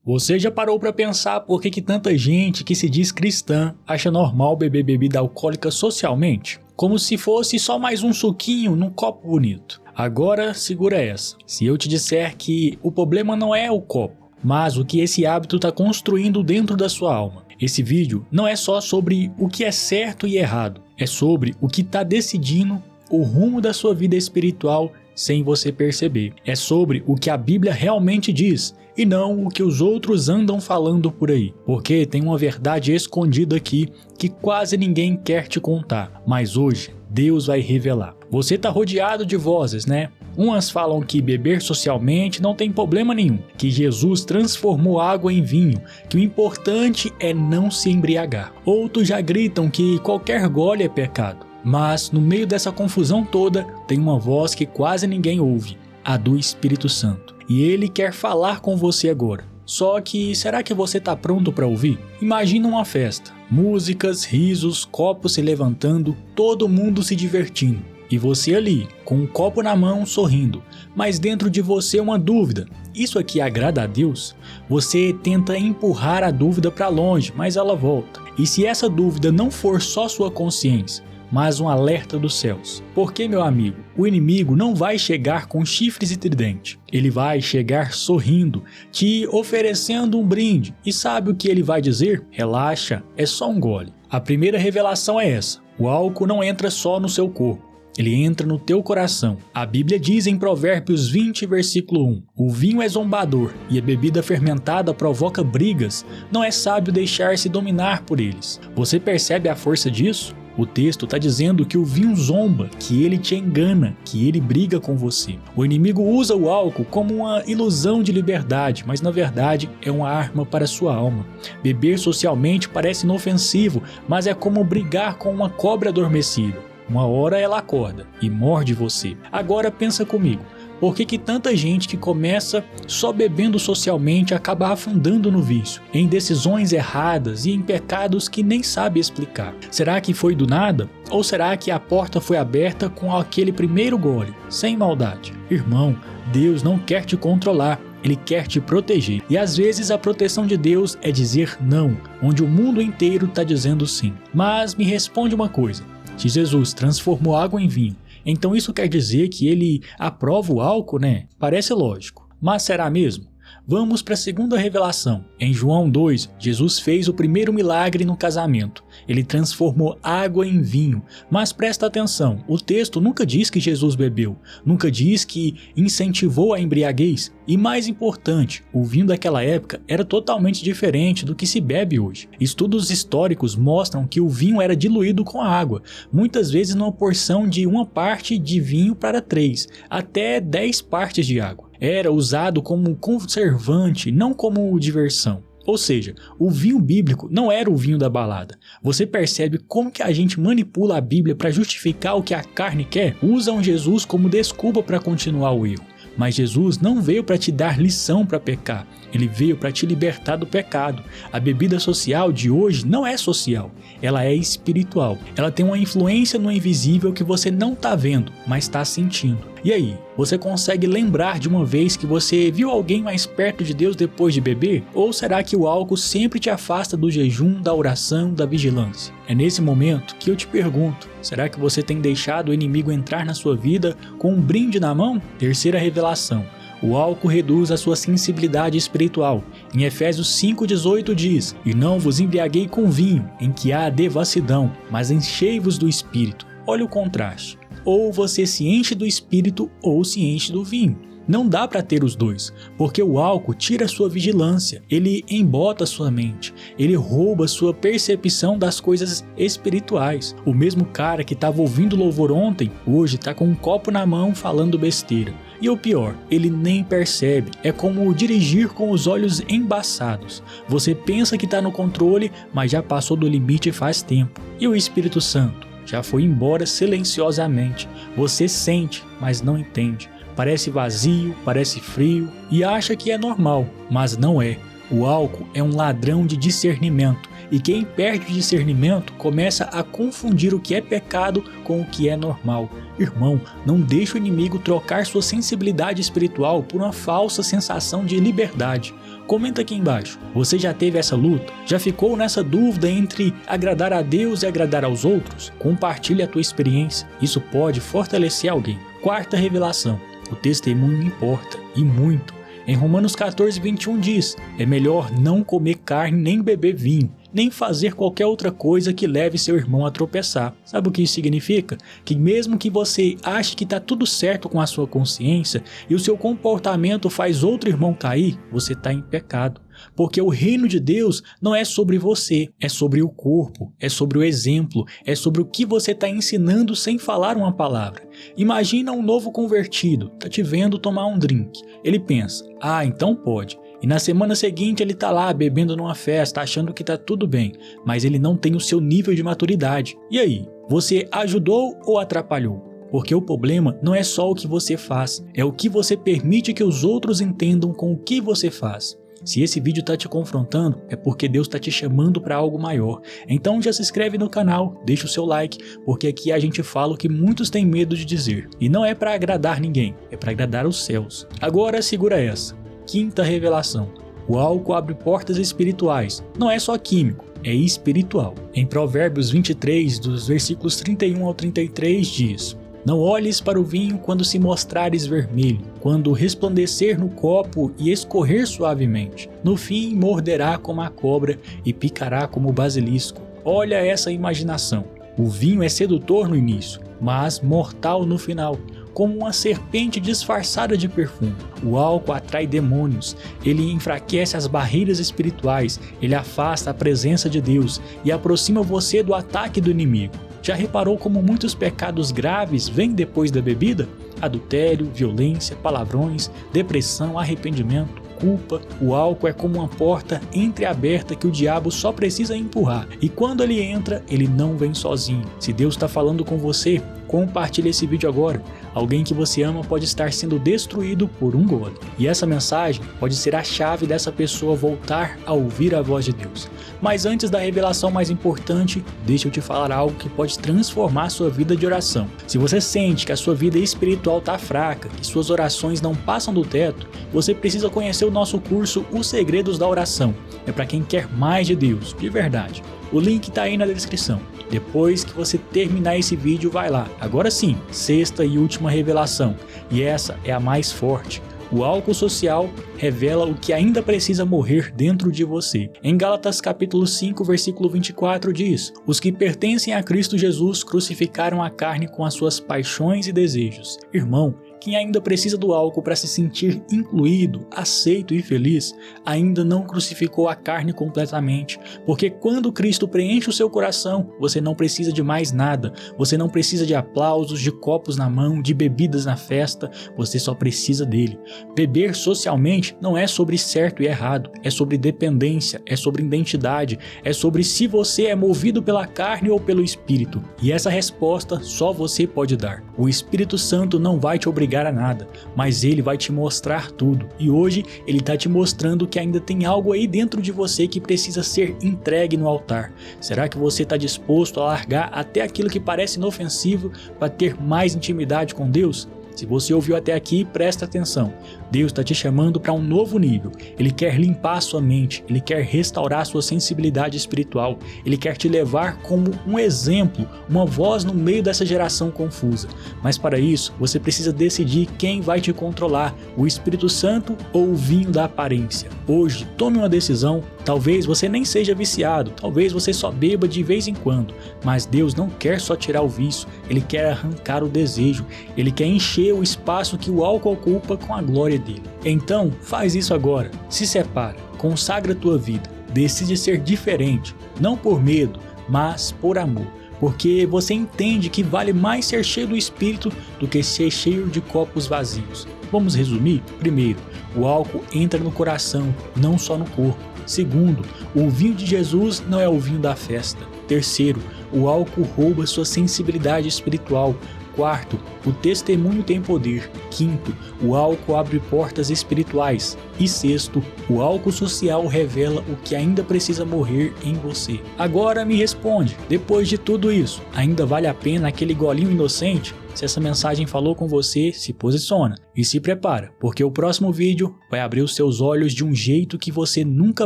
Você já parou para pensar por que tanta gente que se diz cristã acha normal beber bebida alcoólica socialmente? Como se fosse só mais um suquinho num copo bonito. Agora, segura essa. Se eu te disser que o problema não é o copo, mas o que esse hábito está construindo dentro da sua alma. Esse vídeo não é só sobre o que é certo e errado, é sobre o que está decidindo o rumo da sua vida espiritual sem você perceber. É sobre o que a Bíblia realmente diz e não o que os outros andam falando por aí. Porque tem uma verdade escondida aqui que quase ninguém quer te contar, mas hoje Deus vai revelar. Você está rodeado de vozes, né? Umas falam que beber socialmente não tem problema nenhum, que Jesus transformou água em vinho, que o importante é não se embriagar. Outros já gritam que qualquer gole é pecado. Mas no meio dessa confusão toda, tem uma voz que quase ninguém ouve, a do Espírito Santo. E ele quer falar com você agora. Só que será que você está pronto para ouvir? Imagina uma festa, músicas, risos, copos se levantando, todo mundo se divertindo. E você ali, com um copo na mão, sorrindo, mas dentro de você uma dúvida. Isso aqui agrada a Deus? Você tenta empurrar a dúvida para longe, mas ela volta. E se essa dúvida não for só sua consciência, mas um alerta dos céus? Porque, meu amigo, o inimigo não vai chegar com chifres e tridente. Ele vai chegar sorrindo, te oferecendo um brinde. E sabe o que ele vai dizer? Relaxa, é só um gole. A primeira revelação é essa. O álcool não entra só no seu corpo. Ele entra no teu coração. A Bíblia diz em Provérbios 20, versículo 1: o vinho é zombador e a bebida fermentada provoca brigas. Não é sábio deixar-se dominar por eles. Você percebe a força disso? O texto está dizendo que o vinho zomba, que ele te engana, que ele briga com você. O inimigo usa o álcool como uma ilusão de liberdade, mas na verdade é uma arma para a sua alma. Beber socialmente parece inofensivo, mas é como brigar com uma cobra adormecida. Uma hora ela acorda e morde você. Agora pensa comigo. Por que tanta gente que começa só bebendo socialmente acaba afundando no vício, em decisões erradas e em pecados que nem sabe explicar? Será que foi do nada? Ou será que a porta foi aberta com aquele primeiro gole, sem maldade? Irmão, Deus não quer te controlar, Ele quer te proteger. E às vezes a proteção de Deus é dizer não, onde o mundo inteiro está dizendo sim. Mas me responde uma coisa, se Jesus transformou água em vinho, então isso quer dizer que ele aprova o álcool, né? Parece lógico. Mas será mesmo? Vamos para a segunda revelação. Em João 2, Jesus fez o primeiro milagre no casamento. Ele transformou água em vinho. Mas presta atenção, o texto nunca diz que Jesus bebeu, nunca diz que incentivou a embriaguez. E mais importante, o vinho daquela época era totalmente diferente do que se bebe hoje. Estudos históricos mostram que o vinho era diluído com a água, muitas vezes numa porção de 1 parte de vinho para 3, até 10 partes de água. Era usado como conservante, não como diversão. Ou seja, o vinho bíblico não era o vinho da balada. Você percebe como que a gente manipula a Bíblia para justificar o que a carne quer? Usam Jesus como desculpa para continuar o erro. Mas Jesus não veio para te dar lição para pecar, ele veio para te libertar do pecado. A bebida social de hoje não é social, ela é espiritual. Ela tem uma influência no invisível que você não está vendo, mas está sentindo. E aí, você consegue lembrar de uma vez que você viu alguém mais perto de Deus depois de beber? Ou será que o álcool sempre te afasta do jejum, da oração, da vigilância? É nesse momento que eu te pergunto, será que você tem deixado o inimigo entrar na sua vida com um brinde na mão? Terceira revelação. O álcool reduz a sua sensibilidade espiritual. Em Efésios 5,18 diz: e não vos embriaguei com vinho, em que há devassidão, mas enchei-vos do Espírito. Olha o contraste. Ou você se enche do Espírito ou se enche do vinho. Não dá para ter os dois, porque o álcool tira a sua vigilância, ele embota a sua mente, ele rouba a sua percepção das coisas espirituais. O mesmo cara que estava ouvindo louvor ontem, hoje está com um copo na mão falando besteira. E o pior, ele nem percebe, é como dirigir com os olhos embaçados. Você pensa que está no controle, mas já passou do limite faz tempo. E o Espírito Santo já foi embora silenciosamente. Você sente, mas não entende. Parece vazio, parece frio e acha que é normal, mas não é. O álcool é um ladrão de discernimento. E quem perde o discernimento começa a confundir o que é pecado com o que é normal. Irmão, não deixe o inimigo trocar sua sensibilidade espiritual por uma falsa sensação de liberdade. Comenta aqui embaixo, você já teve essa luta? Já ficou nessa dúvida entre agradar a Deus e agradar aos outros? Compartilhe a tua experiência, isso pode fortalecer alguém. Quarta revelação, o testemunho importa, e muito. Em Romanos 14:21 diz, é melhor não comer carne nem beber vinho, nem fazer qualquer outra coisa que leve seu irmão a tropeçar. Sabe o que isso significa? Que mesmo que você ache que está tudo certo com a sua consciência e o seu comportamento faz outro irmão cair, você está em pecado. Porque o reino de Deus não é sobre você, é sobre o corpo, é sobre o exemplo, é sobre o que você está ensinando sem falar uma palavra. Imagina um novo convertido, está te vendo tomar um drink. Ele pensa, então pode. E na semana seguinte ele está lá bebendo numa festa, achando que está tudo bem, mas ele não tem o seu nível de maturidade. E aí, você ajudou ou atrapalhou? Porque o problema não é só o que você faz, é o que você permite que os outros entendam com o que você faz. Se esse vídeo está te confrontando, é porque Deus está te chamando para algo maior. Então já se inscreve no canal, deixa o seu like, porque aqui a gente fala o que muitos têm medo de dizer. E não é para agradar ninguém, é para agradar os céus. Agora segura essa. Quinta revelação. O álcool abre portas espirituais. Não é só químico, é espiritual. Em Provérbios 23, dos versículos 31 ao 33 diz: não olhes para o vinho quando se mostrares vermelho, quando resplandecer no copo e escorrer suavemente. No fim morderá como a cobra e picará como o basilisco. Olha essa imaginação. O vinho é sedutor no início, mas mortal no final, como uma serpente disfarçada de perfume. O álcool atrai demônios, ele enfraquece as barreiras espirituais, ele afasta a presença de Deus e aproxima você do ataque do inimigo. Já reparou como muitos pecados graves vêm depois da bebida? Adultério, violência, palavrões, depressão, arrependimento, culpa. O álcool é como uma porta entreaberta que o diabo só precisa empurrar. E quando ele entra, ele não vem sozinho. Se Deus está falando com você, compartilhe esse vídeo agora. Alguém que você ama pode estar sendo destruído por um gole. E essa mensagem pode ser a chave dessa pessoa voltar a ouvir a voz de Deus. Mas antes da revelação mais importante, deixa eu te falar algo que pode transformar a sua vida de oração. Se você sente que a sua vida espiritual está fraca, que suas orações não passam do teto, você precisa conhecer o nosso curso Os Segredos da Oração. É para quem quer mais de Deus, de verdade. O link está aí na descrição. Depois que você terminar esse vídeo, vai lá. Agora sim, sexta e última revelação. E essa é a mais forte. O álcool social revela o que ainda precisa morrer dentro de você. Em Gálatas capítulo 5, versículo 24 diz: os que pertencem a Cristo Jesus crucificaram a carne com as suas paixões e desejos. Irmão, quem ainda precisa do álcool para se sentir incluído, aceito e feliz, ainda não crucificou a carne completamente, porque quando Cristo preenche o seu coração, você não precisa de mais nada, você não precisa de aplausos, de copos na mão, de bebidas na festa, você só precisa dele. Beber socialmente não é sobre certo e errado, é sobre dependência, é sobre identidade, é sobre se você é movido pela carne ou pelo Espírito, e essa resposta só você pode dar. O Espírito Santo não vai te obrigar a nada, mas ele vai te mostrar tudo. E hoje ele está te mostrando que ainda tem algo aí dentro de você que precisa ser entregue no altar. Será que você está disposto a largar até aquilo que parece inofensivo para ter mais intimidade com Deus? Se você ouviu até aqui, presta atenção. Deus está te chamando para um novo nível. Ele quer limpar sua mente, ele quer restaurar sua sensibilidade espiritual, ele quer te levar como um exemplo, uma voz no meio dessa geração confusa. Mas para isso, você precisa decidir quem vai te controlar, o Espírito Santo ou o vinho da aparência. Hoje, tome uma decisão. Talvez você nem seja viciado, talvez você só beba de vez em quando, mas Deus não quer só tirar o vício, ele quer arrancar o desejo, ele quer encher o espaço que o álcool ocupa com a glória dele. Então, faz isso agora, se separa, consagra a tua vida, decide ser diferente, não por medo, mas por amor, porque você entende que vale mais ser cheio do Espírito do que ser cheio de copos vazios. Vamos resumir? Primeiro, o álcool entra no coração, não só no corpo. Segundo, o vinho de Jesus não é o vinho da festa. Terceiro, o álcool rouba sua sensibilidade espiritual. Quarto, o testemunho tem poder. Quinto, o álcool abre portas espirituais. E sexto, o álcool social revela o que ainda precisa morrer em você. Agora me responde, depois de tudo isso, ainda vale a pena aquele golinho inocente? Se essa mensagem falou com você, se posiciona e se prepara, porque o próximo vídeo vai abrir os seus olhos de um jeito que você nunca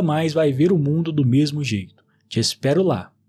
mais vai ver o mundo do mesmo jeito. Te espero lá.